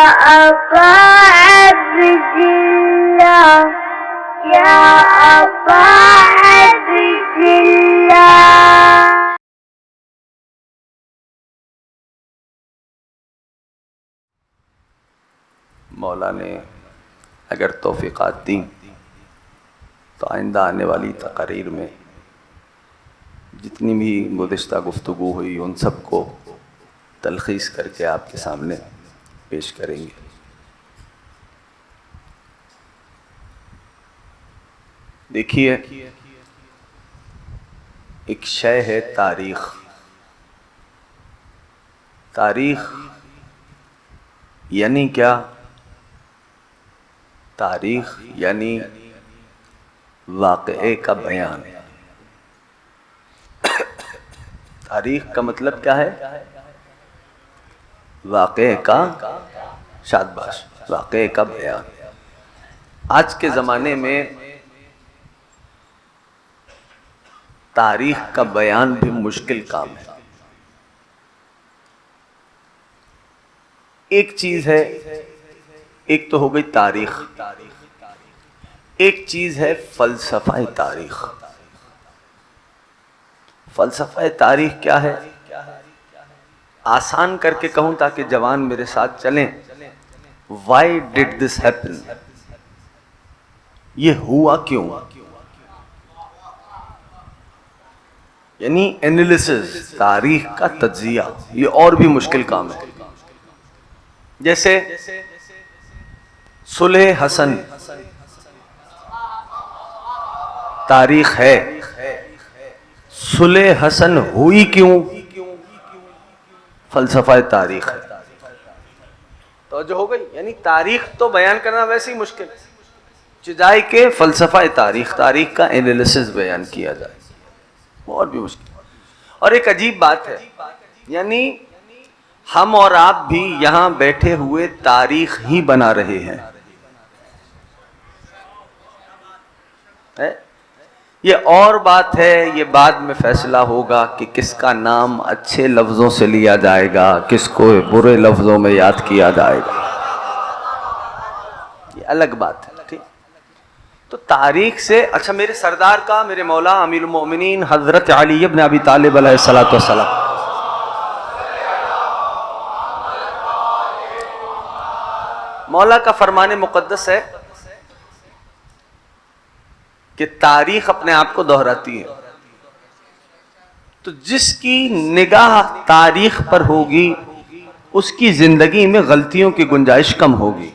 अबा अब्दुल्लाह, या अबा अब्दुल्लाह। मौला ने अगर तौफ़ीक़ात दी तो आइंदा आने वाली तक़रीर में जितनी भी गुज़िश्ता गुफ्तगू हुई उन सब को तलख़ीस करके आपके सामने पेश करेंगे। देखिए, एक शय है तारीख़। तारीख़ यानी क्या? तारीख़ यानी वाक़े का बयान। तारीख़ का मतलब क्या है? वाक़े का, शाबाश, वाक़े का बयान। आज के ज़माने में तारीख़ का बयान भी मुश्किल काम है। एक चीज़ है, एक तो हो गई तारीख़, एक चीज़ है फ़लसफ़ा तारीख़। फ़लसफ़ा तारीख़ क्या है? आसान करके कहूँ ताकि जवान मेरे साथ चलें, वाई डिड दिस हैपन? ये हुआ क्यों? यानी एनालिसिस, तारीख़ का तज्ज़िया। ये और भी मुश्किल काम है। जैसे सुलह हसन तारीख़ है, सुलह हसन हुई क्यों? फ़लसफ़ा तारीख़ है। तो जो हो गई, यानी तारीख़ तो बयान करना वैसे ही मुश्किल, चिजाई के फ़लसफ़ा तारीख़, तारीख़ का एनालिसिस बयान किया जाए, और भी मुश्किल। और एक अजीब बात है, यानी हम और आप भी यहाँ बैठे हुए तारीख़ ही बना रहे हैं। ये और बात है, ये बाद में फैसला होगा कि किसका नाम अच्छे लफ्ज़ों से लिया जाएगा, किसको बुरे लफ्ज़ों में याद किया जाएगा, ये अलग बात है। ठीक, तो तारीख़ से, अच्छा, मेरे सरदार का, मेरे मौला अमीरुल मोमिनीन हज़रत अली इब्न अबी तालिब अलैहिस्सलातु वस्सलाम, मौला का फरमाने मुक़द्दस है कि तारीख़ अपने आप को दोहराती है। तो जिसकी निगाह तारीख़ पर होगी उसकी ज़िंदगी में गलतियों की गुंजाइश कम होगी।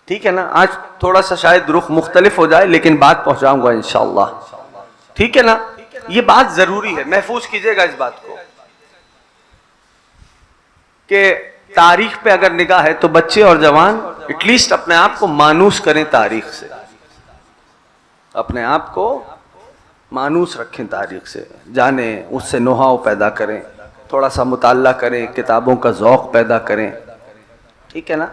ठीक है ना? आज थोड़ा सा शायद रुख मुख्तलिफ हो जाए, लेकिन बात पहुंचाऊंगा इंशाअल्लाह। ठीक है ना? ये बात ज़रूरी है, महफूज कीजिएगा इस बात को कि तारीख़ पे अगर निगाह है तो बच्चे और जवान एटलीस्ट अपने आप को मानूस करें तारीख़ से, अपने आप को मानूस रखें तारीख़ से, जाने उससे नोहाव पैदा करें, थोड़ा सा मुताल्ला करें, किताबों का ज़ौक़ पैदा करें। ठीक है ना?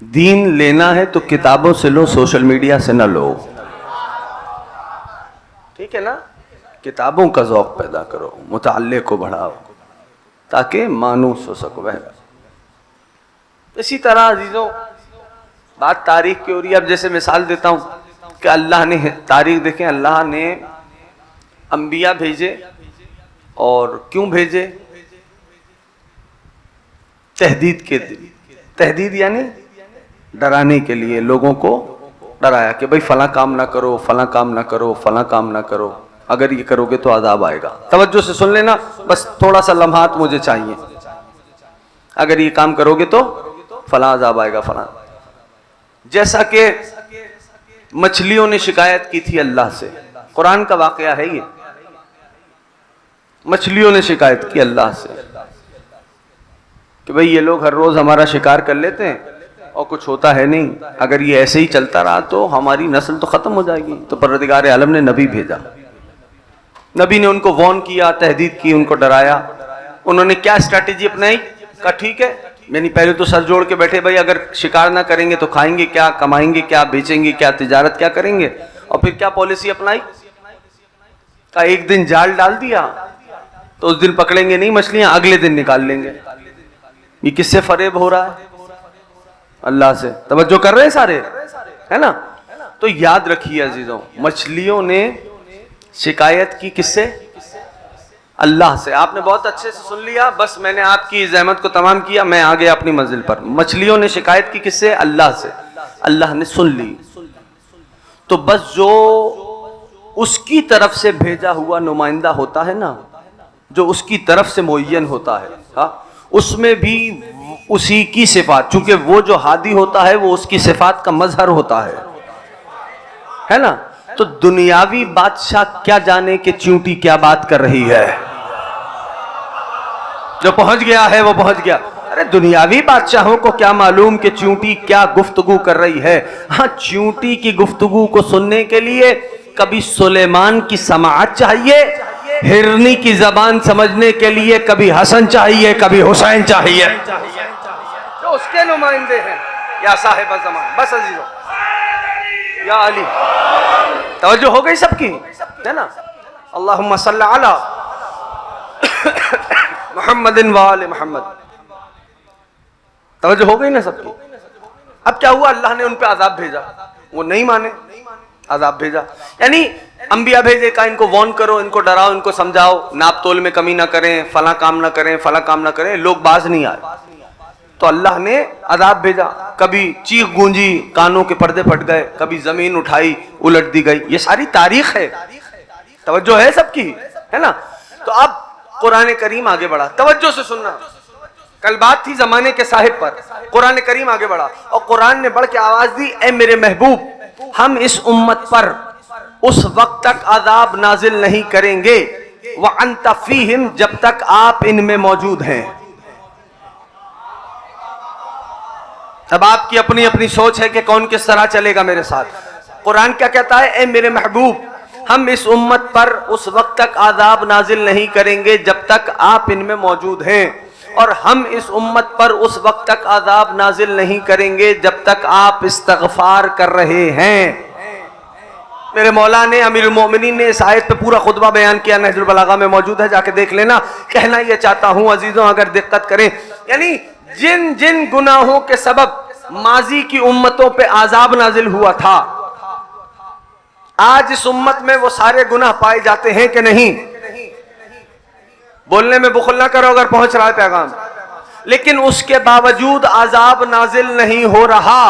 दीन लेना है तो किताबों से लो, सोशल मीडिया से ना लो। ठीक है ना? किताबों का ज़ौक़ पैदा करो, मुताल्ले को बढ़ाओ ताकि मानूस हो सको। वह इसी तरह अजीज़ों, बात तारीख़ की हो रही है। अब जैसे मिसाल देता हूँ कि अल्लाह ने तारीख़, देखें, अल्लाह ने अंबिया भेजे, और क्यों भेजे? तहदीद के दिन। तहदीद यानी डराने के लिए, लोगों को डराया कि भाई फला काम ना करो, फला काम ना करो, फला काम ना करो, अगर ये करोगे तो अज़ाब आएगा। तवज्जो से सुन लेना, बस थोड़ा सा लम्हात मुझे चाहिए। अगर ये काम करोगे तो फला अज़ाब आएगा, फला। जैसा कि मछलियों ने शिकायत की थी अल्लाह से, कुरान का वाक़या है ये। मछलियों ने शिकायत की अल्लाह से कि भाई ये लोग हर रोज़ हमारा शिकार कर लेते हैं और कुछ होता है नहीं, अगर ये ऐसे ही चलता रहा तो हमारी नस्ल तो ख़त्म हो जाएगी। तो परवरदिगार आलम ने नबी भेजा, नबी ने उनको वार्न किया, तहदीद की, उनको डराया। उन्होंने क्या स्ट्रैटेजी अपनाई? कहा ठीक है, यानी पहले तो सर जोड़ के बैठे, भाई अगर शिकार ना करेंगे तो खाएंगे क्या, कमाएंगे क्या, बेचेंगे क्या, तिजारत क्या करेंगे? और फिर क्या पॉलिसी अपनाई? का एक दिन जाल डाल दिया तो उस दिन पकड़ेंगे नहीं मछलियां, अगले दिन निकाल लेंगे। ये किससे फरेब हो रहा है? अल्लाह से। तवज्जो कर रहे हैं सारे, है ना? तो याद रखिए अजीजों, मछलियों ने शिकायत की किससे? अल्लाह से। आपने बहुत अच्छे से सुन लिया, बस मैंने आपकी इस अहमत को तमाम किया, मैं आ गया अपनी मंजिल पर। मछलियों ने शिकायत की किससे? अल्लाह से। अल्लाह ने सुन ली। तो बस जो उसकी तरफ से भेजा हुआ नुमाइंदा होता है ना, जो उसकी तरफ से मुअय्यन होता है, हाँ, उसमें भी उसी की सिफात, चूंकि वो जो हादी होता है वो उसकी सिफात का मजहर होता है ना? तो दुनियावी बादशाह क्या जाने कि चींटी क्या बात कर रही है। जो पहुंच गया है वो पहुंच गया। अरे दुनियावी बादशाहों को क्या मालूम कि चींटी क्या गुफ्तगू कर रही है। हाँ, चींटी की गुफ्तगू को सुनने के लिए कभी सुलेमान की समाअत चाहिए, हिरनी की जबान समझने के लिए कभी हसन चाहिए, कभी हुसैन चाहिए, जो उसके नुमाइंदे हैं। या साहिब ज़मान, बस अजीजों, या अली। तवज्जो हो गई सबकी, है ना? अल्लाहुम्मा सल्ली अला मुहम्मदिन व आले मुहम्मद। तवज्जो हो गई ना सबकी? अब क्या हुआ? अल्लाह ने उन पे अजाब भेजा, वो नहीं माने, अजाब भेजा। यानी अंबिया भेजे का इनको वार्न करो, इनको डराओ, इनको समझाओ, नाप तोल में कमी ना करें, फला काम ना करें, फला काम ना करें। लोग बाज नहीं आए तो अल्लाह ने अजाब भेजा। कभी चीख गूंजी, कानों के पर्दे फट गए, कभी जमीन उठाई, उलट दी गई। ये सारी तारीख है। तवज्जो है सबकी, है ना? तो अब कुरान करीम आगे बढ़ा, तवज्जो से सुनना। कल बात थी जमाने के साहिब पर, कुरान करीम आगे बढ़ा और कुरान ने बढ़ के आवाज दी, ए मेरे महबूब, हम इस उम्मत पर उस वक्त तक अजाब नाजिल नहीं करेंगे व अंत फीहिम, जब तक आप इनमें मौजूद हैं। अब आपकी अपनी अपनी सोच है कि कौन किस तरह चलेगा मेरे साथ। कुरान क्या कहता है? ए मेरे महबूब, हम इस उम्मत पर उस वक्त तक आज़ाब नाजिल नहीं करेंगे जब तक आप इनमें मौजूद हैं, और हम इस उम्मत पर उस वक्त तक आज़ाब नाजिल नहीं करेंगे जब तक आप इस्तग़फ़ार कर रहे हैं। मेरे मौला ने, अमीरुल मोमिनीन ने इस आयत पे पूरा खुतबा बयान किया, नहजुल बलागा में मौजूद है, जाके देख लेना। कहना ये चाहता हूं अजीजों, अगर दिक्कत करें, यानी जिन जिन गुनाहों के सबब माजी की उम्मतों पे आज़ाब नाजिल हुआ था, आज इस उम्मत में वो सारे गुनाह पाए जाते हैं कि नहीं? बोलने में बुखल ना करो अगर पहुंच रहा है पैगाम। लेकिन उसके बावजूद आज़ाब नाजिल नहीं हो रहा।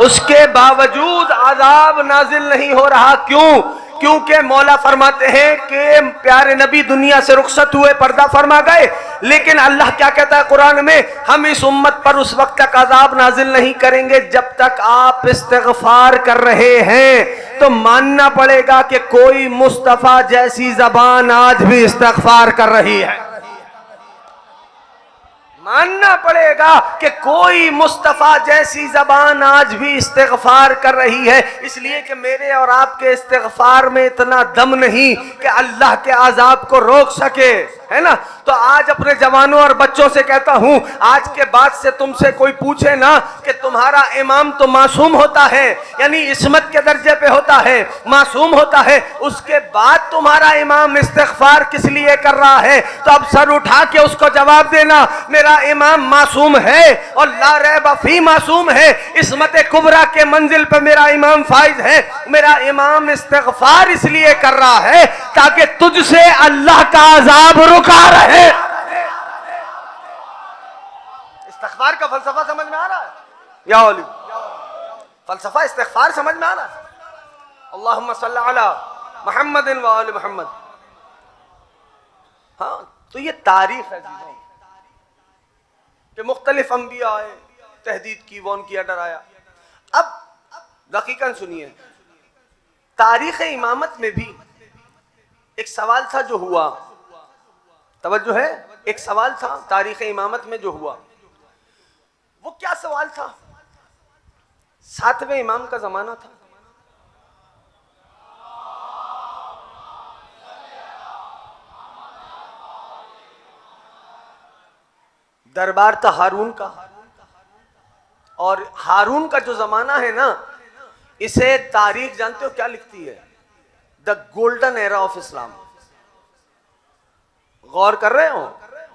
उसके बावजूद आज़ाब नाजिल नहीं हो रहा। क्यों? क्योंकि मौला फरमाते हैं कि प्यारे नबी दुनिया से रुखसत हुए, पर्दा फरमा गए, लेकिन अल्लाह क्या कहता है कुरान में? हम इस उम्मत पर उस वक्त तक अजाब नाजिल नहीं करेंगे जब तक आप इस्तिग़फ़ार कर रहे हैं। तो मानना पड़ेगा कि कोई मुस्तफ़ा जैसी जबान आज भी इस्तिग़फ़ार कर रही है। मानना पड़ेगा कि कोई मुस्तफ़ा जैसी जबान आज भी इस्तिग़फ़ार कर रही है, इसलिए कि मेरे और आपके इस्तिग़फ़ार में इतना दम नहीं कि अल्लाह के अज़ाब को रोक सके, है ना? तो आज अपने जवानों और बच्चों से कहता हूं, आज के बाद से तुमसे कोई पूछे ना कि तुम्हारा इमाम तो मासूम होता है, यानी इस्मत के दर्जे पे होता है, मासूम होता है, उसके बाद तुम्हारा इमाम इस्तिग़फ़ार किस लिए कर रहा है, तो अब सर उठा के उसको जवाब देना, मेरा इमाम मासूम है और ला रैब फी मासूम है। इस्मत कुबरा के मंजिल पे मेरा इमाम फाइज है। मेरा इमाम इस्तिग़फ़ार इसलिए कर रहा है ताकि तुझसे अल्लाह का अज़ाब रुका रहे। इस्तिग़फ़ार का फलसफा समझ में आ रहा है या ओली? फलसफा इस्तिग़फ़ार समझ में आ रहा है? अल्लाहुम्मा सल्ली अला मुहम्मदिन व आले मुहम्मद। हाँ, तो ये तारीख है जीजों कि मुख्तलिफ अंबिया आए, तहदीद की, वॉर्न किया, डराया। अब दकीकन सुनिए, तारीख़ इमामत में भी एक सवाल था जो हुआ, तवज्जो है, एक सवाल था तारीख़ इमामत में जो हुआ। वो क्या सवाल था? 7वें इमाम का जमाना था, दरबार था हारून का, और हारून का जो जमाना है ना, इसे तारीख जानते हो क्या लिखती है? The golden era of Islam. गौर कर रहे हो?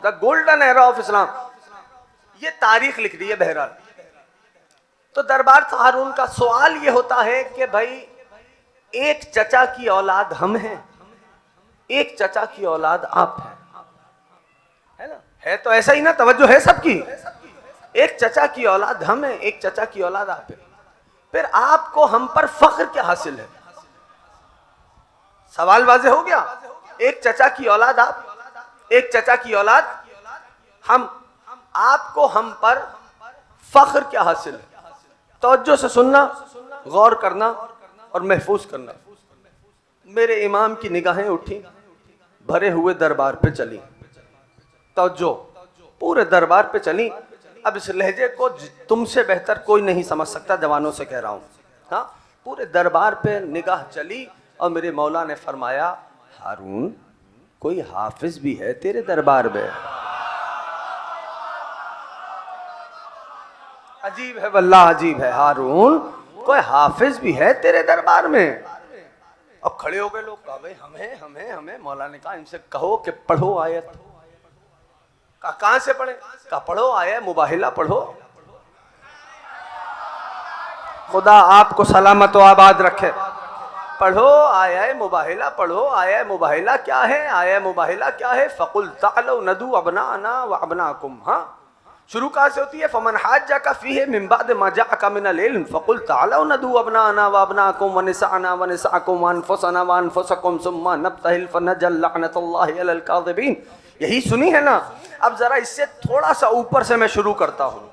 The golden era of Islam, ये तारीख लिख रही है। बहरहाल तो दरबार हारून का सवाल ये होता है कि भाई एक चचा की औलाद हम हैं, एक चचा की औलाद आप हैं, है ना? है तो ऐसा ही ना, तवज्जो है सबकी। एक चचा की औलाद हम हैं, एक चचा की औलाद आप हैं। फिर आपको हम पर फख्र क्या हासिल है? सवाल वाज़ेह हो गया। एक चचा की औलाद आप, एक चचा की औलाद हम, आपको हम पर फख्र क्या हासिल है? तवज्जो से सुनना, गौर करना और महफूज करना। मेरे इमाम की निगाहें उठी, भरे हुए दरबार पे चली। तवज्जो, पूरे दरबार पे चली। अब इस लहजे को तुमसे बेहतर कोई नहीं समझ सकता, जवानों से कह रहा हूं। हाँ, पूरे दरबार पे निगाह चली और मेरे मौला ने फरमाया, हारून कोई हाफिज भी है तेरे दरबार में? अजीब है वल्लाह, अजीब है। हारून कोई हाफिज भी है तेरे दरबार में? अब खड़े हो गए लोग, कहा भाई हमें हमें हमें। मौला ने कहा इनसे कहो कि पढ़ो आयत। कहा कहां से पढ़े? कहा पढ़ो आयत मुबाहिला पढ़ो। खुदा आपको सलामत व आबाद रखे। पढ़ो आया मुबाहिला, पढ़ो आया मुबाहिला क्या है? आया मुबाहिला क्या है? फ़कुल तालो नदू अबनाना व अबनाकुम। हाँ, शुरू कहाँ से होती है? फमन हाज्जका फीहि मिन बाद मा जाअका मिनल इल्म फ़कुल तालो नदू अबनाना व अबनाकुम व निसाअना व निसाअकुम व अनफुसना व अनफुसकुम सुम्मा नब्तहिल फनजल लअनतुल्लाहि अलल काज़िबीन। यही सुनी है ना? अब जरा इससे थोड़ा सा ऊपर से मैं शुरू करता हूँ।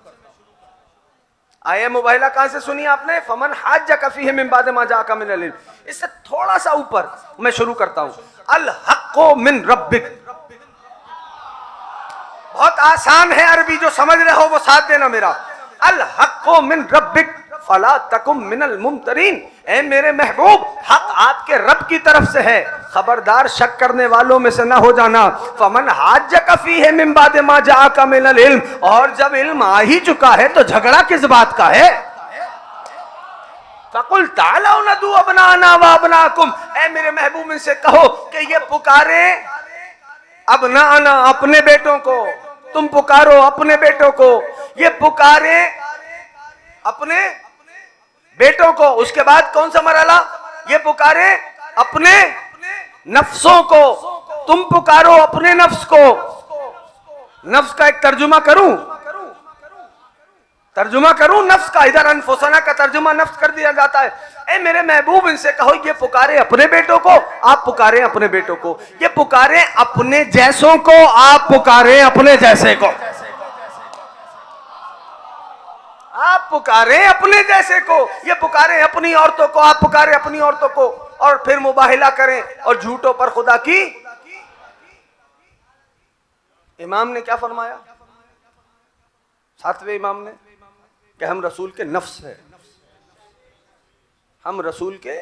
आया मुबाहिला कहां से सुनी आपने? फमन हाज्जका फीहि मिन बाद मा जाअका मिनल इल्म। इससे थोड़ा सा ऊपर मैं शुरू करता हूं। अल हक्कु मिन रब्बिक। बहुत आसान है अरबी, जो समझ रहे हो वो साथ देना मेरा। अल हक्कु मिन रब्बिक फला तकुम मिनल मुमतरीन। ए मेरे महबूब, हक आपके रब की तरफ से है, खबरदार शक करने वालों में से ना हो जाना। फमन हाज्जका फीहि मिन बाद मा जाअका मिनल इल्म। और जब इल्म आ ही चुका है तो झगड़ा किस बात का है? फ़कुल तालौ नदू अबनाना व अबनाकुम। ए मेरे महबूब, इनसे कहो कि ये पुकारे अबनाना अपने बेटों को, तुम पुकारो अपने बेटों को, ये पुकारे अपने बेटों को। उसके बाद कौन सा मरहला? ये पुकारे अपने नफ्सों को, तुम पुकारो अपने नफ्स को। नफ्स का एक तर्जुमा करूं, तर्जुमा करूं नफ्स का। इधर अनफुसना का तर्जुमा नफ्स कर दिया जाता है। ए मेरे महबूब, इनसे कहो ये पुकारे अपने बेटों को, आप पुकारे अपने बेटों को। ये पुकारे अपने जैसों को, आप पुकारे अपने जैसे को। आप पुकारे अपने जैसे को, ये पुकारे अपनी औरतों को, आप पुकारे अपनी औरतों को। और फिर मुबाहिला करें और झूठों पर खुदा की। इमाम ने क्या फरमाया? सातवें इमाम ने कि हम रसूल के नफ्स है, हम रसूल के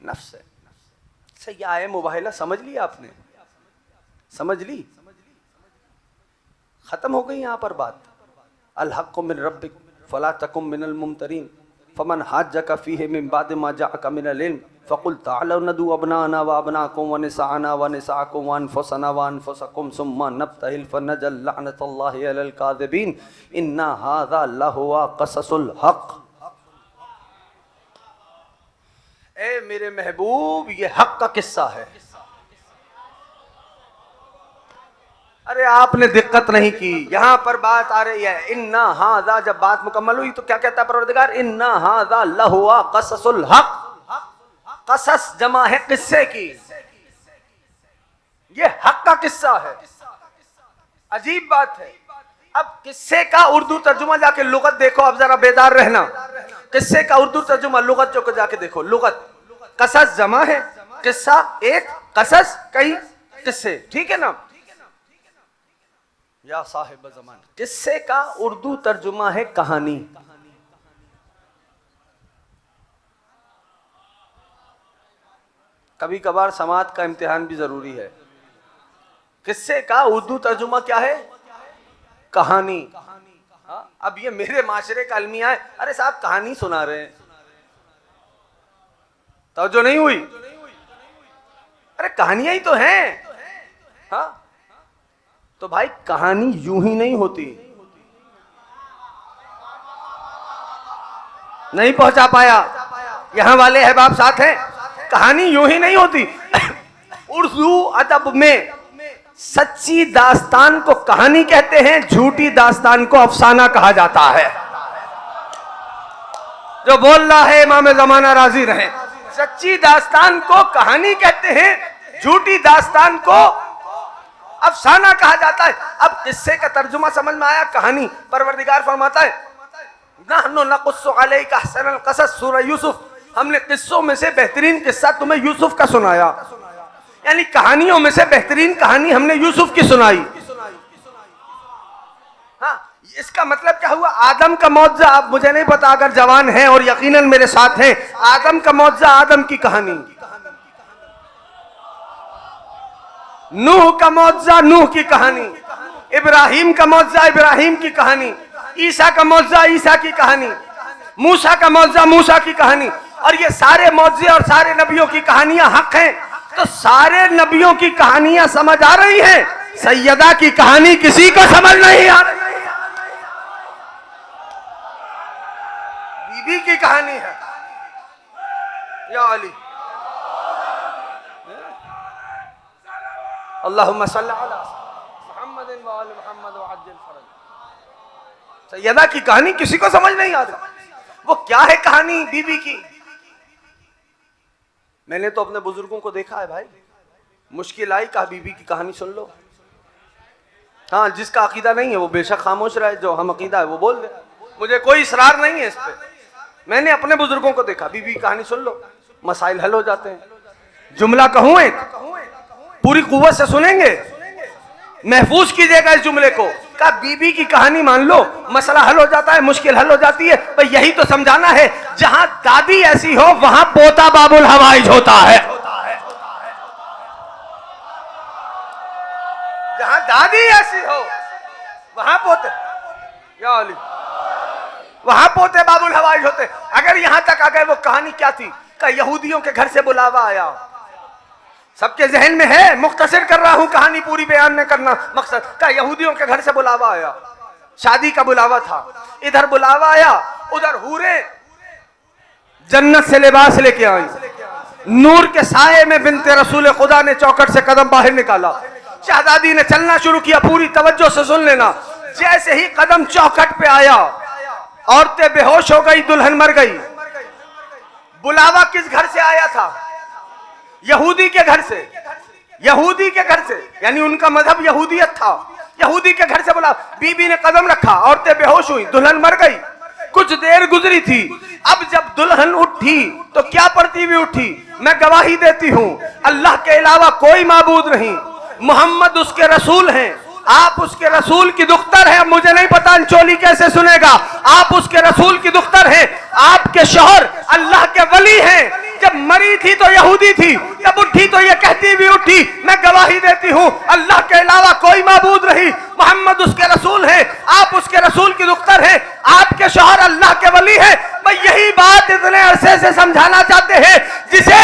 नफ्स है। सही आए मुबाहिला समझ ली आपने? समझ ली? खत्म हो गई यहां पर बात। अल हक्कु मिन रब्बिक फला तकुम मिनल मुमतरीन फमन हाज्जका फीहि मिन बाद मा जाअका मिनल इल्म फ़कुल तालौ नदू अबनाना व अबनाकुम व निसाअना व निसाअकुम व अनफुसना व अनफुसकुम सुम्मा नब्तहिल फनजल लअनतुल्लाहि अलल काज़िबीन इन्ना हाज़ा लहुवा क़ससुल हक़। ए मेरे महबूब, ये हक का किस्सा है। अरे आपने दिक्कत नहीं की, यहां पर बात आ रही है इन्ना हाज़ा। जब बात मुकम्मल हुई तो क्या कहता है परवरदिगार? इन्ना हाज़ा लहुवा क़ससुल हक़। कसस जमा है किस्से की, ये हक का किस्सा है। अजीब बात है। अब किस्से का उर्दू तर्जुमा जाके लुगत देखो, अब जरा बेदार रहना। किस्से का उर्दू तर्जुमा लुगत जो जाके देखो। लुगत कसस जमा है, किस्सा एक, कसस कई किस्से, ठीक है ना? या साहिब ज़मान, किस्से का उर्दू तर्जुमा है कहानी। कभी कभार समात का इम्तिहान भी जरूरी है। किस्से का उर्दू तर्जुमा क्या है? कहानी। अब ये मेरे माशरे का अलमिया है। अरे साहब कहानी सुना रहे हैं, तवज्जो नहीं हुई? अरे कहानियां ही तो हैं। हाँ, तो भाई कहानी यूं ही नहीं होती। नहीं पहुंचा पाया, यहां वाले अहबाब साथ हैं। कहानी यूं ही नहीं होती। उर्दू अदब में सच्ची दास्तान को कहानी कहते हैं, झूठी दास्तान को अफसाना कहा जाता है। जो बोल रहा है इमाम ज़माना राजी रहे। सच्ची दास्तान को कहानी कहते हैं, झूठी दास्तान को अफसाना कहा जाता है। अब किस्से का तर्जुमा समझ में आया, कहानी। परवरदिगार फरमाता है नहनु नक़ुस्सु अलैका अहसनल क़सस, सूरह यूसुफ, हमने किस्सों में से बेहतरीन किस्सा तुम्हें यूसुफ का सुनाया। यानी कहानियों में से बेहतरीन कहानी हमने यूसुफ की सुनाई। हाँ, इसका मतलब क्या हुआ? आदम का मौजज़ा, अब मुझे नहीं पता अगर जवान हैं और यकीनन मेरे साथ हैं, आदम का मौजज़ा आदम की कहानी, नूह का मौजज़ा नूह की कहानी, इब्राहिम का मौजज़ा इब्राहिम की कहानी, ईसा का मौजज़ा ईसा की कहानी, मूसा का मौजज़ा मूसा की कहानी। और ये सारे मौजज़े और सारे नबियों की कहानियां हक हैं। तो सारे नबियों की कहानियां समझ आ रही हैं, सैयदा की कहानी किसी को समझ नहीं आ रही। बीबी की कहानी है, या अली अल्लाहुम्मा सल्ली अला मुहम्मदिन व आलि मुहम्मद व अज्जिल फरज। सैयदा की कहानी किसी को समझ नहीं आ रही। वो क्या है कहानी बीबी की? मैंने तो अपने बुजुर्गों को देखा है भाई, मुश्किल आई कहा बीबी की कहानी सुन लो। हाँ, जिसका अकीदा नहीं है वो बेशक खामोश रहे, जो हम अकीदा है वो बोल दे, मुझे कोई इसरार नहीं है इस पे। मैंने अपने बुजुर्गों को देखा, बीबी की कहानी सुन लो, मसाइल हल हो जाते हैं। जुमला कहूं एक, पूरी कुव्वत से सुनेंगे, महफूज कीजिएगा इस जुमले को। का बीबी की कहानी मान लो, मसला हल हो जाता है, मुश्किल हल हो जाती है। भाई यही तो समझाना है, जहां दादी ऐसी हो वहां पोता बाबुल हवाइज होता है। जहां दादी ऐसी हो वहां पोते, या अली, वहां पोते बाबुल हवाइज होते। अगर यहां तक आ गए, वो कहानी क्या थी? का यहूदियों के घर से बुलावा आया। सबके जहन में है, मुख्तसर कर रहा हूं, कहानी पूरी बयान न करना मकसद। का यहूदियों के घर से बुलावा आया, शादी का बुलावा था। इधर बुलावा आया, उधर हूरे जन्नत से लिबास लेके आई। नूर के साये में बिनते रसूल खुदा ने चौखट से कदम बाहर निकाला। शहजादी ने चलना शुरू किया, पूरी तवज्जो से सुन लेना। जैसे ही कदम चौखट पे आया, औरतें बेहोश हो गई, दुल्हन मर गई। बुलावा किस घर से आया था? यहूदी के घर से। यहूदी के घर से, यानी उनका मजहब यहूदियत था। यहूदी के घर से बुला, बीबी ने कदम रखा, औरतें बेहोश हुई, दुल्हन मर गई। कुछ देर गुजरी थी। अब जब दुल्हन उठी तो क्या पढ़ती हुई उठी? मैं गवाही देती हूँ अल्लाह के अलावा कोई माबूद नहीं, मोहम्मद उसके रसूल हैं, आप उसके रसूल की दुख्तर हैं। मुझे नहीं पता अंचोली कैसे सुनेगा। आप उसके रसूल की दुख्तर हैं, आपके शौहर अल्लाह के वली हैं। जब मरी थी तो यहूदी थी, जब उठी तो ये कहती भी उठी, मैं गवाही देती हूँ अल्लाह के अलावा कोई माबूद नहीं, मोहम्मद उसके रसूल हैं, आप उसके रसूल की दुख्तर हैं, आपके शौहर अल्लाह के वली हैं। मैं यही बात इतने अरसे से समझाना चाहते हैं, जिसे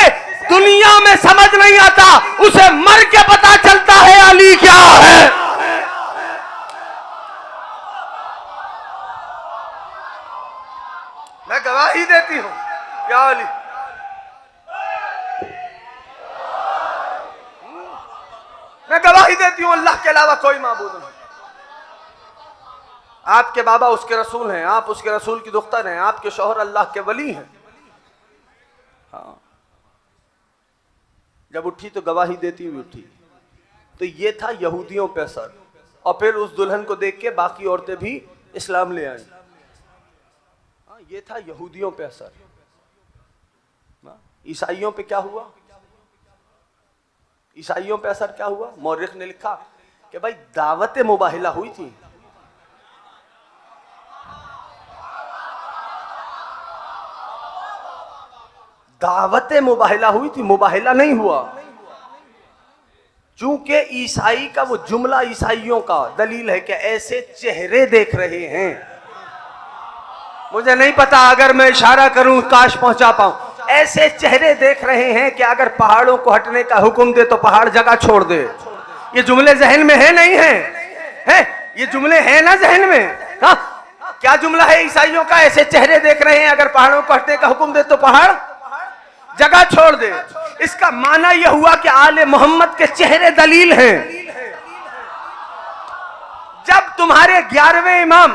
दुनिया में समझ नहीं आता उसे मर के पता चलता है अली क्या है। मैं गवाही देती हूँ क्या अली, मैं गवाही देती हूँ अल्लाह के अलावा कोई माबूद नहीं। आपके बाबा उसके रसूल हैं, आप उसके रसूल की दुख्तर हैं, आपके शौहर अल्लाह के वली हैं। हाँ, जब उठी तो गवाही देती हुई उठी। तो ये था यहूदियों पे असर। और फिर उस दुल्हन को देख के बाकी औरतें भी इस्लाम ले आई। हाँ, ये था यहूदियों पे असर। ईसाइयों पे क्या हुआ? ईसाइयों पे असर क्या हुआ? मौरिख ने लिखा कि भाई दावत मुबाहिला हुई थी। दावत मुबाहिला हुई थी, मुबाहिला नहीं हुआ। चूंकि ईसाई का वो जुमला ईसाइयों का दलील है कि ऐसे चेहरे देख रहे हैं। मुझे नहीं पता, अगर मैं इशारा करूं काश पहुंचा पाऊं। ऐसे चेहरे देख रहे हैं कि अगर पहाड़ों को हटने का हुक्म दे तो पहाड़ जगह छोड़ दे। ये जुमले जहन में है नहीं है? है? ये जुमले हैं ना जहन में? हाँ, क्या जुमला है ईसाइयों का? ऐसे चेहरे देख रहे हैं, अगर पहाड़ों को हटने का हुक्म दे तो पहाड़ जगह छोड़ दे। इसका माना यह हुआ कि आले मोहम्मद के चेहरे दलील हैं। जब तुम्हारे 11वें इमाम,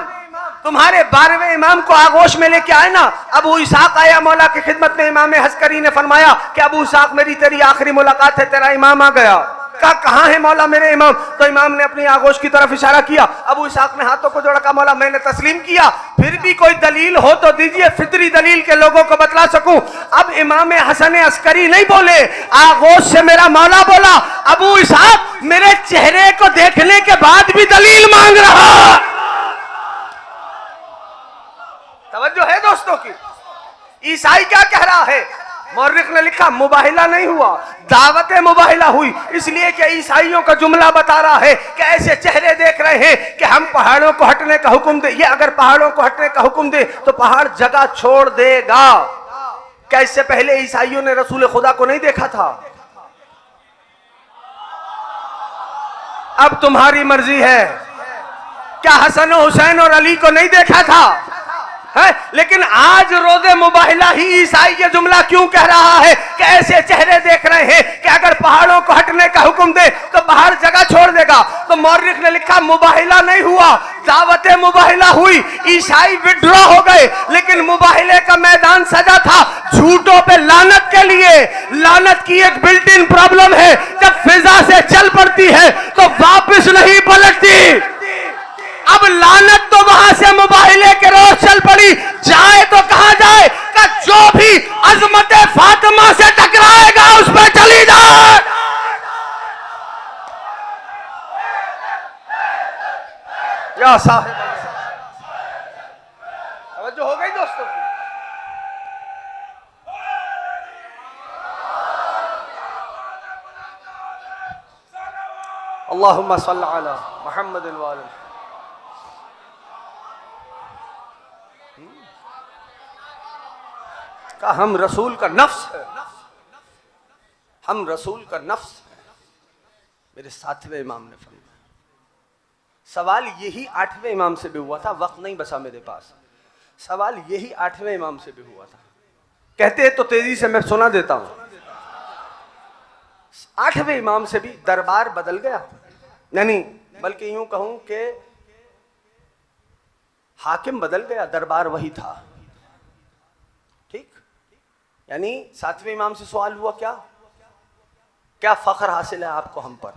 तुम्हारे 12वें इमाम को आगोश में लेके आए ना, अबू इसाक आया मौला की खिदमत में, इमाम हस्करी ने फरमाया कि अबू इसाक मेरी तेरी आखिरी मुलाकात है, तेरा इमाम आ गया। कहाँ है मौला मेरे इमाम? तो इमाम ने अपनी आगोश की तरफ इशारा किया। अबू इसाक ने हाथों को जोड़ा, कहा मौला मैंने तस्लीम किया, फिर भी कोई दलील हो तो दीजिए, फितरी दलील के लोगों को बतला सकूं। अब इमाम हसन अस्करी नहीं बोले, आगोश से मेरा मौला बोला, अबू इसाक मेरे चेहरे को देखने के बाद भी दलील मांग रहा। तवज्जो है दोस्तों की? ईसाई क्या कह रहा है? मौर्रिख ने लिखा मुबाहिला नहीं हुआ, दावत मुबाहिला हुई, इसलिए कि ईसाइयों का जुमला बता रहा है कि ऐसे चेहरे देख रहे हैं कि हम पहाड़ों को हटने का हुक्म दे। ये अगर पहाड़ों को हटने का हुक्म दे तो पहाड़ जगह छोड़ देगा। क्या इससे पहले ईसाइयों ने रसूल खुदा को नहीं देखा था? अब तुम्हारी मर्जी है। क्या हसन हुसैन और अली को नहीं देखा था? है? लेकिन आज रोज़े मुबाहिला ही ईसाई ये जुमला क्यों कह रहा है कि ऐसे चेहरे देख रहे हैं कि अगर पहाड़ों को हटने का हुक्म दे तो पहाड़ जगह छोड़ देगा। तो मौर्रिख ने लिखा मुबाहिला नहीं हुआ, दावत मुबाहिला हुई, ईसाई विड्रॉ हो गए, लेकिन मुबाहिले का मैदान सजा था झूठों पे लानत के लिए। लानत की एक बिल्ट इन प्रॉब्लम है, जब फिजा से चल पड़ती है तो वापस नहीं पलटती। अब लानत तो वहां से मुबाहिले के रोज चल पड़ी, जाए तो कहां जाए? का जो भी अजमत फातिमा से टकराएगा उस पर चली जाए। या साहिब, तवज्जो हो गई दोस्तों की? अल्लाहुम्मा सल्ली अला मुहम्मद व आले। का हम रसूल का नफ्स है, हम रसूल का नफ्स है। मेरे 7वें इमाम ने फरमाया। सवाल यही 8वें इमाम से भी हुआ था, वक्त नहीं बचा मेरे पास। सवाल यही 8वें इमाम से भी हुआ था। कहते हैं तो तेजी से मैं सुना देता हूं। 8वें इमाम से भी दरबार बदल गया, यानी बल्कि यूं कहूं कि हाकिम बदल गया, दरबार वही था। ठीक? यानी 7वें इमाम से सवाल हुआ, क्या क्या फख्र हासिल है आपको हम पर?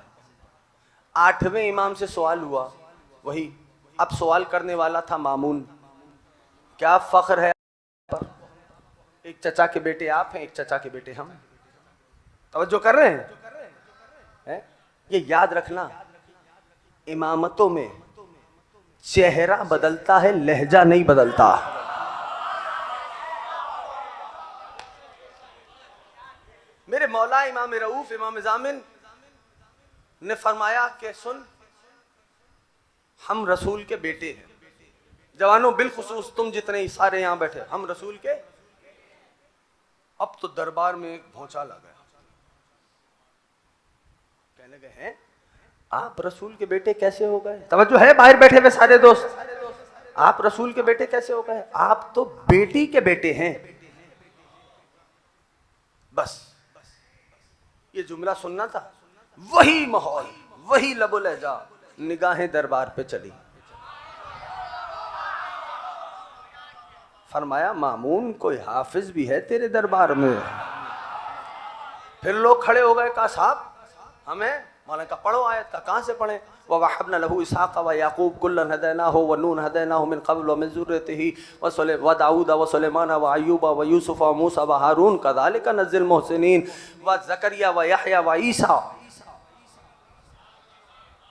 8वें इमाम से सवाल हुआ वही। अब सवाल करने वाला था मामून, क्या फख्र है आप पर? एक चचा के बेटे आप हैं, एक चचा के बेटे हम हैं। तवज्जो कर रहे हैं? ये याद रखना, इमामतों में चेहरा बदलता है, लहजा नहीं बदलता। मेरे मौला इमाम रऊफ इमाम जामिन ने फरमाया कि सुन, हम रसूल के बेटे हैं। जवानों, बिलखुसूस तुम जितने सारे यहां बैठे, हम रसूल के। अब तो दरबार में एक भौचाल आ गया। कहने लगे हैं आप रसूल के बेटे कैसे हो गए? तवज्जो है बाहर बैठे हुए सारे दोस्त? आप रसूल के बेटे कैसे हो गए? आप तो बेटी के बेटे हैं। बस ये जुमला सुनना था। वही माहौल, वही लबो लहजा, निगाहें दरबार पे चली। फरमाया मामून, कोई हाफिज भी है तेरे दरबार में? फिर लोग खड़े हो गए, कहा साहब हमें मौलाना का पढ़ो आयत का। कहाँ से पढ़े? ववहबना लहू इसहाक़ व याक़ूब कुल्लन हदैनाहु व नून हदैनाहु मिन क़ब्ल व मिन ज़ुर्रियतिही व दाऊद व सुलैमान व अय्यूब व यूसुफ व मूसा व हारून कज़ालिका नज़्ज़िल मुहसिनीन व ज़करिया व यहया व ईसा।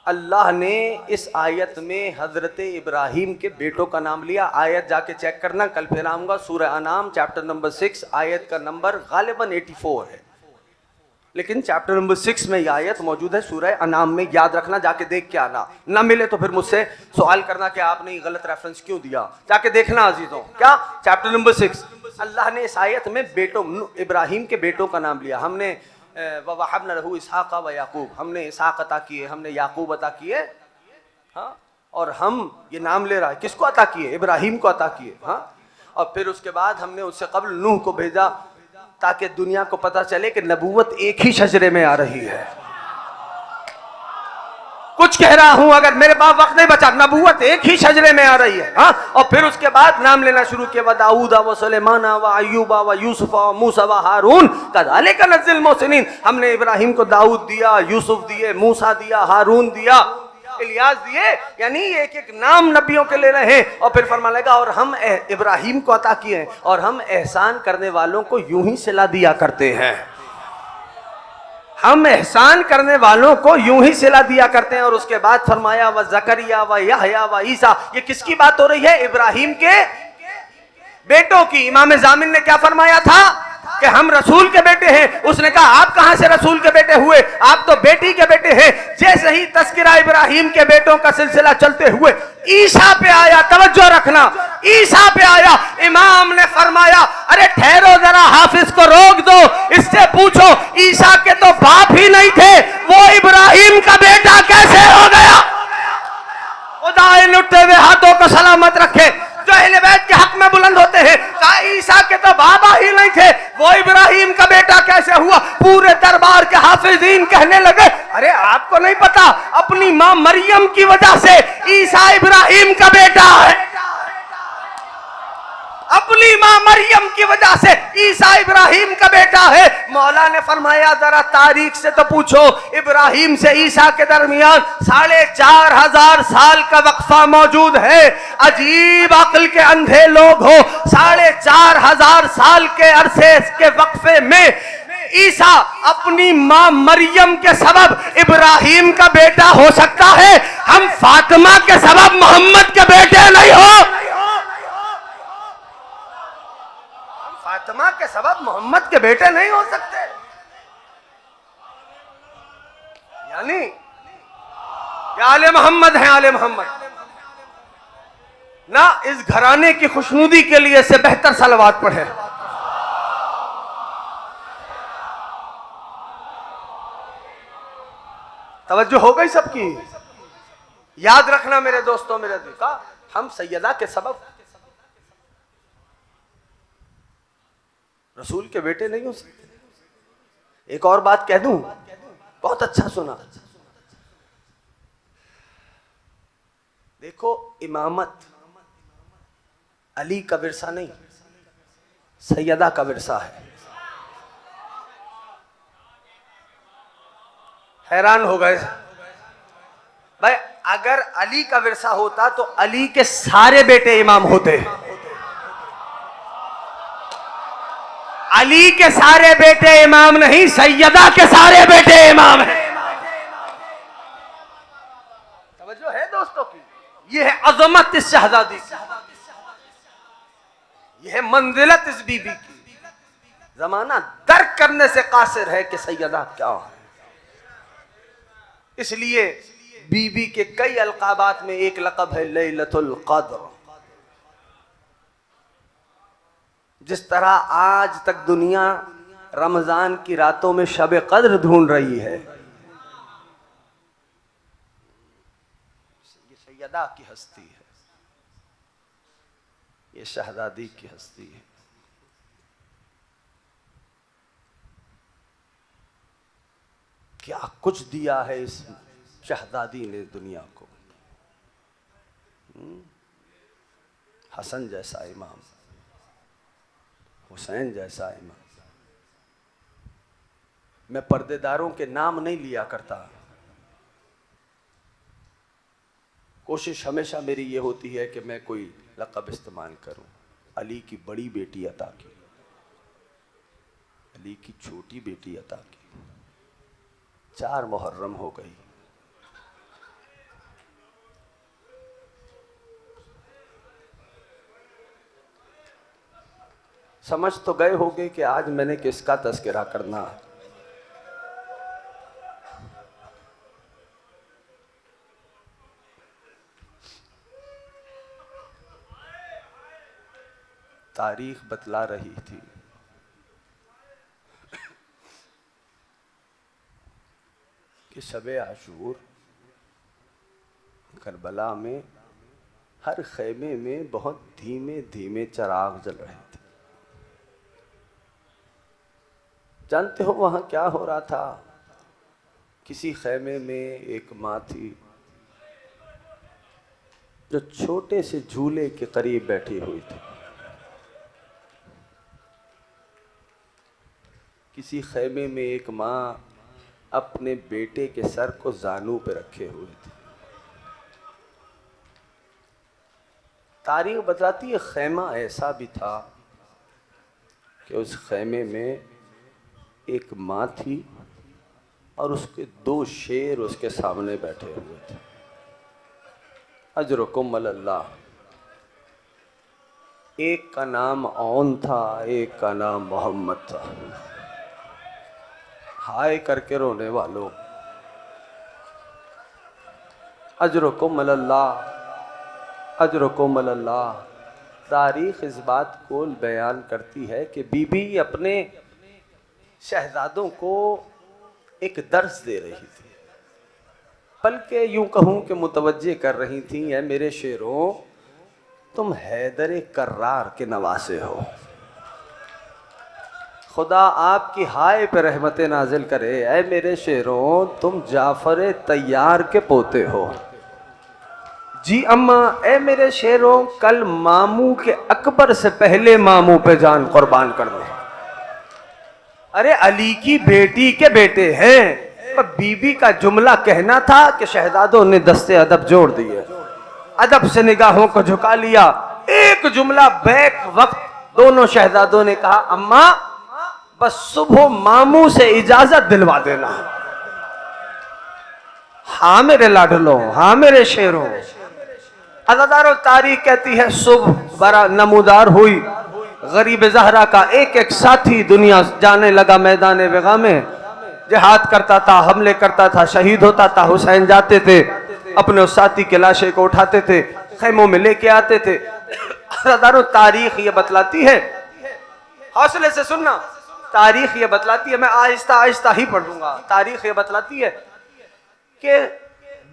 अल्लाह ने इस आयत में हज़रत इब्राहीम के बेटों का नाम लिया। आयत जाके चेक करना, कल फिर आऊँगा। सूरह अनाम चैप्टर नंबर 6, आयत का नंबर गालिबन 84 है, लेकिन चैप्टर नंबर 6 में यह आयत मौजूद है सूरह अनाम में। याद रखना, जाके देख के आना। ना मिले तो फिर मुझसे सवाल करना कि आपने गलत रेफरेंस क्यों दिया। जाके देखना अजीजों। क्या? Chapter number 6। अल्लाह ने इस आयत में बेटों, इब्राहीम के बेटों का नाम लिया। हमने ववहबना लहू इसहाक़ व याक़ूब, हमने इसहाक़ अता किए, हमने याक़ूब अता किए। हाँ, और हम ये नाम ले रहा है, किसको अता किए? इब्राहिम को अता किए। हाँ, और फिर उसके बाद हमने उससे कबल नूह को भेजा ताकि दुनिया को पता चले कि नबूवत एक ही शजरे में आ रही है। कुछ कह रहा हूं, अगर मेरे पास वक्त नहीं बचा, नबूवत एक ही शजरे में आ रही है। हाँ, और फिर उसके बाद नाम लेना शुरू किया, व दाऊदा व सुलेमाना व अय्यूबा व यूसुफा व मूसा व हारून कज़ालिका नज़्ज़िल मोहसिनीन। हमने इब्राहिम को दाऊद दिया, यूसुफ दिए, मूसा दिया, हारून दिया, इलियास दिए, यानी एक एक नाम नबियों के ले रहे हैं। और फिर फरमा लेगा, और हम इब्राहिम को अता किए हैं, और हम एहसान करने वालों को यूं ही सिला दिया करते हैं। हम एहसान करने वालों को यूं ही सिला दिया करते हैं। और उसके बाद फरमाया, व जकरिया व यहया व ईसा। ये किसकी बात हो रही है? इब्राहिम के बेटों की। इमाम जामिन ने क्या फरमाया था कि हम रसूल के बेटे हैं। उसने कहा, आप कहां से रसूल के बेटे हुए? आप तो बेटी के बेटे हैं। जैसे ही तस्करा इब्राहिम के बेटों का सिलसिला चलते हुए ईसा पे आया, तवज्जो रखना, ईसा पे आया, इमाम ने फरमाया, अरे ठहरो जरा, हाफिज को रोक दो, इससे पूछो ईसा के तो बाप ही नहीं थे, वो इब्राहिम का बेटा कैसे हो गया? खुदा इन उठते हुए हाथों को सलामत रखे जो अहले बैत के हक में बुलंद होते हैं। कहा, ईसा के तो बाबा ही नहीं थे, वो इब्राहिम का बेटा कैसे हुआ? पूरे दरबार के हाफिजीन कहने लगे, अरे आपको नहीं पता, अपनी मां मरियम की वजह से ईसा इब्राहिम का बेटा है। अपनी मां मरियम की वजह से ईसा इब्राहिम का बेटा है। मौला ने फरमाया, जरा तारीख से तो पूछो, इब्राहिम से ईसा के दरमियान 4,500 साल का वक्फा मौजूद है। अजीब अक्ल के अंधे लोग हो, 4,500 साल के अरसे के वक्फे में ईसा अपनी मां मरियम के सबब इब्राहिम का बेटा हो सकता है। हम फातिमा के सबब मोहम्मद के बेटे नहीं हो। फातिमा के सबब मोहम्मद के बेटे नहीं हो सकते। यानी या आले मोहम्मद हैं, आले मोहम्मद ना, इस घराने की खुशनुदी के लिए से बेहतर सलवात पढ़े। तवज्जो हो गई सबकी? याद रखना मेरे दोस्तों, मेरे दिल का, हम सैयदा के सबब रसूल के बेटे नहीं हो सकते। एक और बात कह दूं, बहुत अच्छा सुना। देखो, इमामत अली का विरसा नहीं, सैयदा का विरसा है। हैरान हो गए भाई, अगर अली का विरसा होता तो अली के सारे बेटे इमाम होते। अली के सारे बेटे इमाम नहीं, सैयदा के सारे बेटे इमाम हैं। तवज्जो है दोस्तों की? ये है अजमत इस शहजादी की, ये है मंजिलत इस बीबी की। जमाना दर्क करने से कासिर है कि सैयदा क्या है। इसलिए बीबी के कई अलकाबात में एक लक़ब है लैलतुल क़द्र। जिस तरह आज तक दुनिया रमजान की रातों में शब कद्र ढूंढ रही है, ये सैयदा की हस्ती है, ये शहजादी की हस्ती है। क्या कुछ दिया है इस शहजादी ने दुनिया को। हसन जैसा इमाम, हुसैन जैसा इमाम। मैं पर्देदारों के नाम नहीं लिया करता, कोशिश हमेशा मेरी ये होती है कि मैं कोई लक़ब इस्तेमाल करूं। अली की बड़ी बेटी अता की, अली की छोटी बेटी अता की, 4 मुहर्रम हो गई। समझ तो गए होंगे कि आज मैंने किसका तज़किरा करना है। तारीख बतला रही थी कि शब आशूर करबला में हर खैमे में बहुत धीमे धीमे चिराग जल रहे थे। जानते हो वहां क्या हो रहा था? किसी खैमे में एक माँ थी जो छोटे से झूले के करीब बैठी हुई थी। किसी खैमे में एक माँ अपने बेटे के सर को जानू पे रखे हुए थे। तारीख बताती है खैमा ऐसा भी था कि उस खैमे में एक माँ थी और उसके 2 शेर उसके सामने बैठे हुए थे। अजरुकुम अल्लाह। एक का नाम औन था, एक का नाम मोहम्मद था। हाय करके रोने वालों, अजरुकुम अल्लाह, अजरुकुम अल्लाह। तारीख इस बात को बयान करती है कि बीबी अपने शहजादों को एक दर्स दे रही थी, बल्कि यूं कहूं कि मुतवज्जे कर रही थी, ऐ मेरे शेरों, तुम हैदर कर्रार के नवासे हो। खुदा आपकी हाय पे रहमत नाजिल करे। ऐ मेरे शेरों, तुम जाफर तैयार के पोते हो। जी अम्मा, ऐ मेरे शेरों, कल मामू के अकबर से पहले मामू पे जान कुर्बान कर दो। अरे अली की बेटी के बेटे हैं। पर बीबी का जुमला कहना था कि शहजादों ने दस्ते अदब जोड़ दिए, अदब से निगाहों को झुका लिया। एक जुमला बैक वक्त दोनों शहजादों ने कहा, अम्मा बस सुबह मामू से इजाजत दिलवा देना। हाँ मेरे लाडलो, हाँ मेरे शेरों। अज़ादारों, तारीख कहती है सुबह बड़ा नमूदार हुई। गरीब ज़हरा का एक एक साथी दुनिया जाने लगा मैदान बेगा में। जिहाद करता था, हमले करता था, शहीद होता था। हुसैन जाते थे, अपने उस साथी के लाशे को उठाते थे, खैमों में लेके आते थे। अज़ादारों, तारीख ये बतलाती है, हौसले से सुनना, तारीख ये बतलाती है, मैं आहिस्ता आहिस्ता ही पढ़ूंगा। तारीख ये बतलाती है कि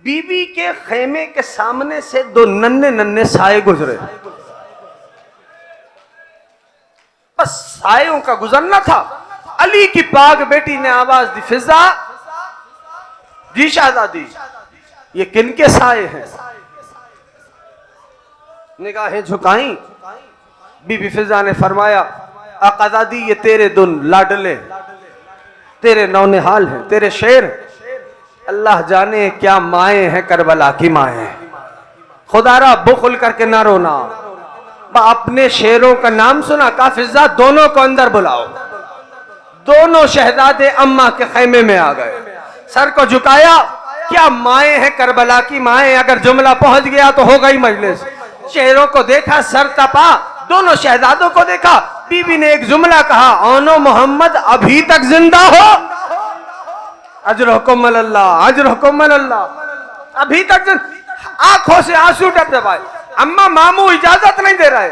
बीबी के खेमे के सामने से 2 नन्हे नन्हे साए गुजरे। बस सायों का गुजरना था। अली की पाक बेटी ने आवाज दी, फिजा। जी शहजादी, ये किनके साए हैं? निगाहें झुकाई। बीबी फिजा ने फरमाया, आकाज़ादी, ये तेरे 2 लाडले, तेरे नौनिहाल हैं, तेरे शेर। अल्लाह जाने क्या माएँ हैं करबला की माएँ। खुदारा बुखल करके ना रोना। अपने शेरों का नाम सुना, का फिजा दोनों को अंदर बुलाओ। दोनों शहजादे अम्मा के खैमे में आ गए, सर को झुकाया। क्या माएँ हैं करबला की माएँ। अगर जुमला पहुंच गया तो हो गई मजलिस। शेरों को देखा, सर तपा, दोनों शहजादों को देखा। बीबी ने एक जुमला कहा, ओनो मोहम्मद अभी तक जिंदा हो? अजरुकुम अल्लाह, अजरुकुम अल्लाह। अभी तक आंखों से आंसू टपटपाए। अम्मा मामू इजाजत नहीं दे रहे।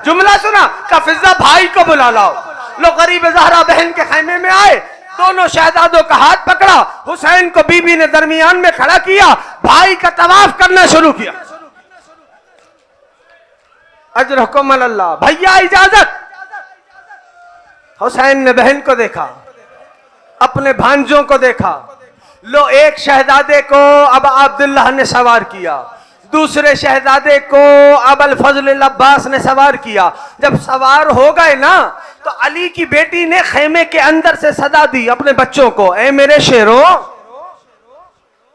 जुमला सुना, का फिजा भाई को बुला लाओ। लो गरीब ज़हरा बहन के खैमे में आए। दोनों शहजादों का हाथ पकड़ा। हुसैन को बीबी ने दरमियान में खड़ा किया, भाई का तवाफ करना शुरू किया। अजरुकुम अल्लाह, भैया इजाजत। हुसैन ने बहन को देखा, अपने भांजों को देखा। लो एक शहजादे को अब अब्दुल्लाह ने सवार किया, दूसरे शहजादे को अबुल फजल अब्बास ने सवार किया। जब सवार हो गए ना, तो अली की बेटी ने खेमे के अंदर से सदा दी अपने बच्चों को, ए मेरे शेरों।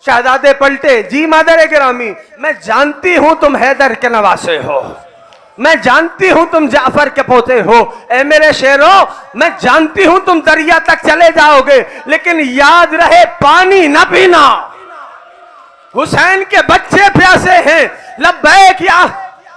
शहजादे पलटे, जी मादर गिरामी, मैं जानती हूं तुम हैदर के नवासे हो, मैं जानती हूं तुम जाफर के पोते हो। ए मेरे शेरों, मैं जानती हूं तुम दरिया तक चले जाओगे, लेकिन याद रहे पानी न पीना। हुसैन के बच्चे प्यासे हैं। लब्बैक या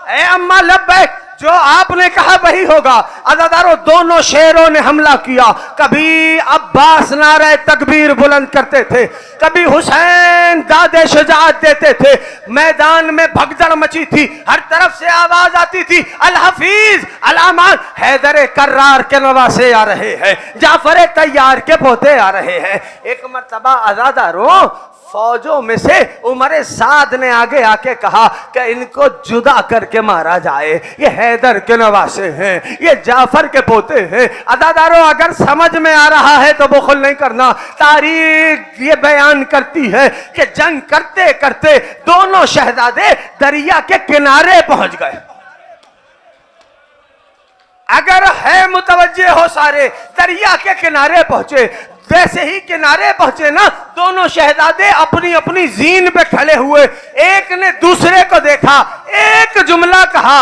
ए अम्मा लब्बैक, जो आपने कहा वही होगा। अज़ादारों, दोनों शेरों ने हमला किया। कभी अब्बास नारे तकबीर बुलंद करते थे, कभी हुसैन दादे शुजाअत देते थे। मैदान में भगदड़ मची थी, हर तरफ से आवाज आती थी, अल हफीज अल अमान, हैदर कर्रार के नवासे आ रहे हैं, जाफर तैयार के पोते आ रहे हैं। एक मर्तबा अज़ादारों, फौजों में से उमर साद ने आगे आके कहा कि इनको जुदा करके मारा जाए, ये हैदर के नवासे हैं, ये जाफर के पोते हैं। अदादारों, अगर समझ में आ रहा है तो बुखल नहीं करना। तारीख ये बयान करती है कि जंग करते करते दोनों शहजादे दरिया के किनारे पहुंच गए। अगर है मुतवज्जे हो सारे, दरिया के किनारे पहुंचे। जैसे ही किनारे पहुंचे ना, दोनों शहजादे अपनी अपनी जीन पे खड़े हुए। एक ने दूसरे को देखा, एक जुमला कहा।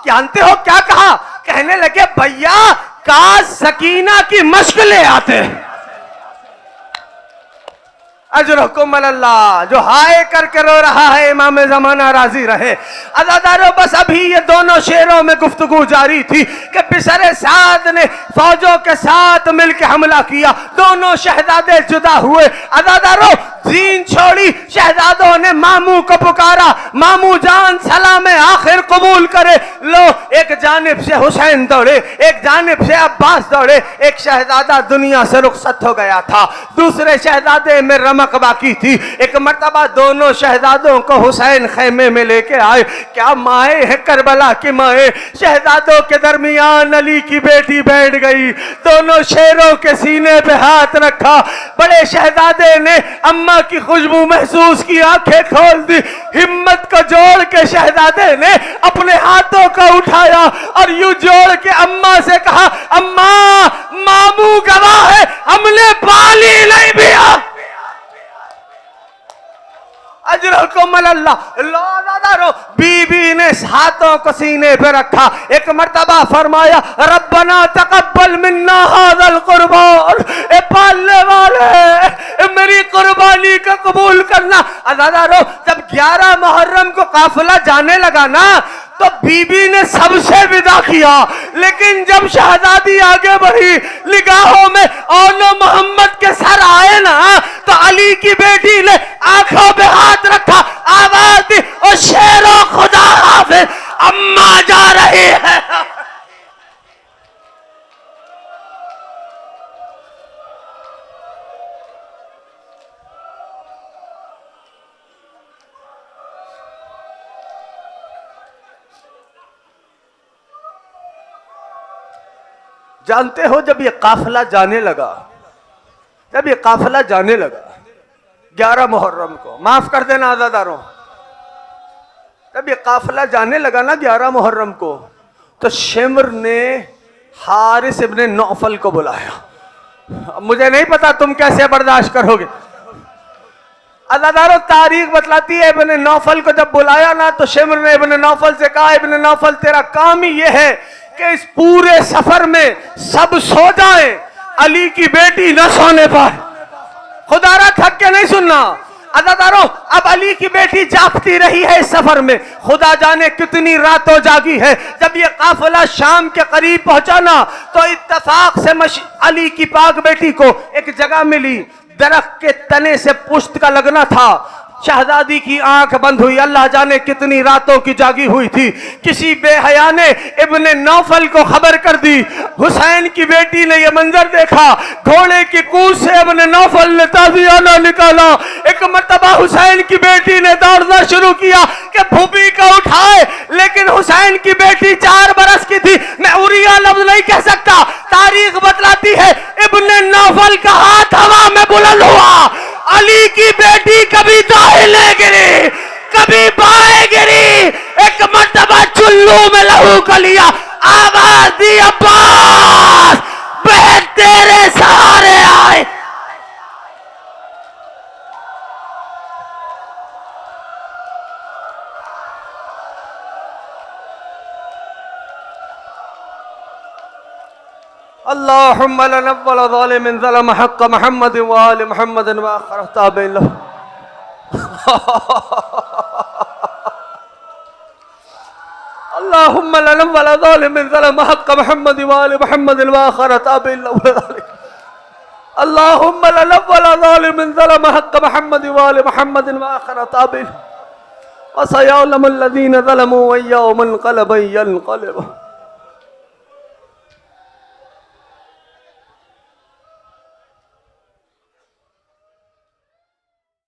जानते हो क्या कहा? कहने लगे, भैया काश सकीना की मश्क ले आते। अजरकुम अल्लाह, जो हाय करके रो रहा है इमाम ज़माना राजी रहे। अज़ादारों, बस अभी ये दोनों शेरों में गुफ्तगू जारी थी कि बिसरे साद ने फौजों के साथ मिलकर हमला किया। दोनों शहजादे जुदा हुए। अज़ादारों, जीन छोड़ी, शहजादों ने मामू को पुकारा, मामू जान सलाम आखिर कबूल करे। लो, एक जानिब से हुसैन दौड़े, एक जानिब से अब्बास दौड़े। एक शहजादा दुनिया से रुखसत हो गया था, दूसरे शहजादे में रमक बाकी थी। एक मर्तबा दोनों शहजादों को हुसैन खेमे में लेके आए। क्या माए है करबला की माए। शहजादों के दरमियान अली की बेटी बैठ गई, दोनों शेरों के सीने पे हाथ रखा। बड़े शहजादे ने अम्मा की खुशबू महसूस की, आंखें खोल दी। हिम्मत को जोड़ के शहजादे ने अपने हाथों को उठाया और यूं जोड़ के अम्मा से कहा, अम्मा मामू गवाह है, हमने पाली नहीं पिया। अल्लाह, बीबी ने हाथों को सीने पे रखा। एक मर्तबा फरमाया, रब्बना तकब्बल मिन्ना हाज़ल कुर्बान, ए पालने वाले मेरी कुर्बानी का कबूल करना। अज़ादारों, जब 11 मुहर्रम को काफिला जाने लगा ना, तो बीबी ने सबसे विदा किया। लेकिन जब शहजादी आगे बढ़ी, निगाहों में औनो मोहम्मद के सर आए ना, तो अली की बेटी ने आंखों पे हाथ रखा, आवाज दी, ओ शेरो खुदा हाफिज, अम्मा जा रही है। जानते हो, जब ये काफिला जाने लगा, जब ये काफिला जाने लगा 11 मुहर्रम को, माफ कर देना आज़ादारों, जब ये काफिला जाने लगा ना 11 मुहर्रम को, तो शिमर ने हारिस इब्ने नौफल को बुलाया। मुझे नहीं पता तुम कैसे बर्दाश्त करोगे। अज़ादारों, तारीख बतलाती है, इब्ने नौफल को जब बुलाया ना, तो शिमर ने इब्ने नौफल से कहा, इब्ने नौफल तेरा काम ही यह है कि इस पूरे सफर में सब सो जाएं, अली की बेटी न सोने पाए। खुदारा थक के नहीं सुनना। अज़ादारों, अब अली की बेटी जागती रही है इस सफर में, खुदा जाने कितनी रातों जागी है। जब ये काफिला शाम के करीब पहुंचा ना, तो इत्तफाक से अली की पाक बेटी को एक जगह मिली, दरख्त के तने से पुश्त का लगना था। शहजादी की आंख बंद हुई, अल्लाह जाने कितनी रातों की जागी हुई थी। किसी बेहया ने इब्ने नौफल को खबर कर दी। हुसैन की बेटी ने यह मंजर देखा, घोड़े की कूद से इब्ने नौफल ने ताज़ियाना निकाला। एक मर्तबा हुसैन की बेटी ने दौड़ना शुरू किया कि भूपी को उठाए, लेकिन हुसैन की बेटी 4 बरस की थी। मैं उरिया लफ्ज नहीं कह सकता। तारीख बतलाती है, इब्ने नौफल का हाथ हवा में बुलंद हुआ। अली की बेटी कभी दाहिने गिरी, कभी बाएं गिरी। एक मर्तबा चुल्लू में लहू को लिया, आवाज दी, अब्बास बहन तेरे सहारे आए। अल्लाहुम्मा ला नव्वल ज़ालिमिन ज़लम हक़ मुहम्मद व आलि मुहम्मद व आखिर ताबिन लहु। अल्लाहुम्मा ला नव्वल ज़ालिमिन ज़लम हक़ मुहम्मद व आलि मुहम्मद व आखिर ताबिन लहु। अल्लाहुम्मा ला नव्वल ज़ालिमिन ज़लम हक़ मुहम्मद व आलि मुहम्मद व आखिर ताबिन व सयअलमुल लज़ीना ज़लमू व यौमल क़लबि यनक़लिबून।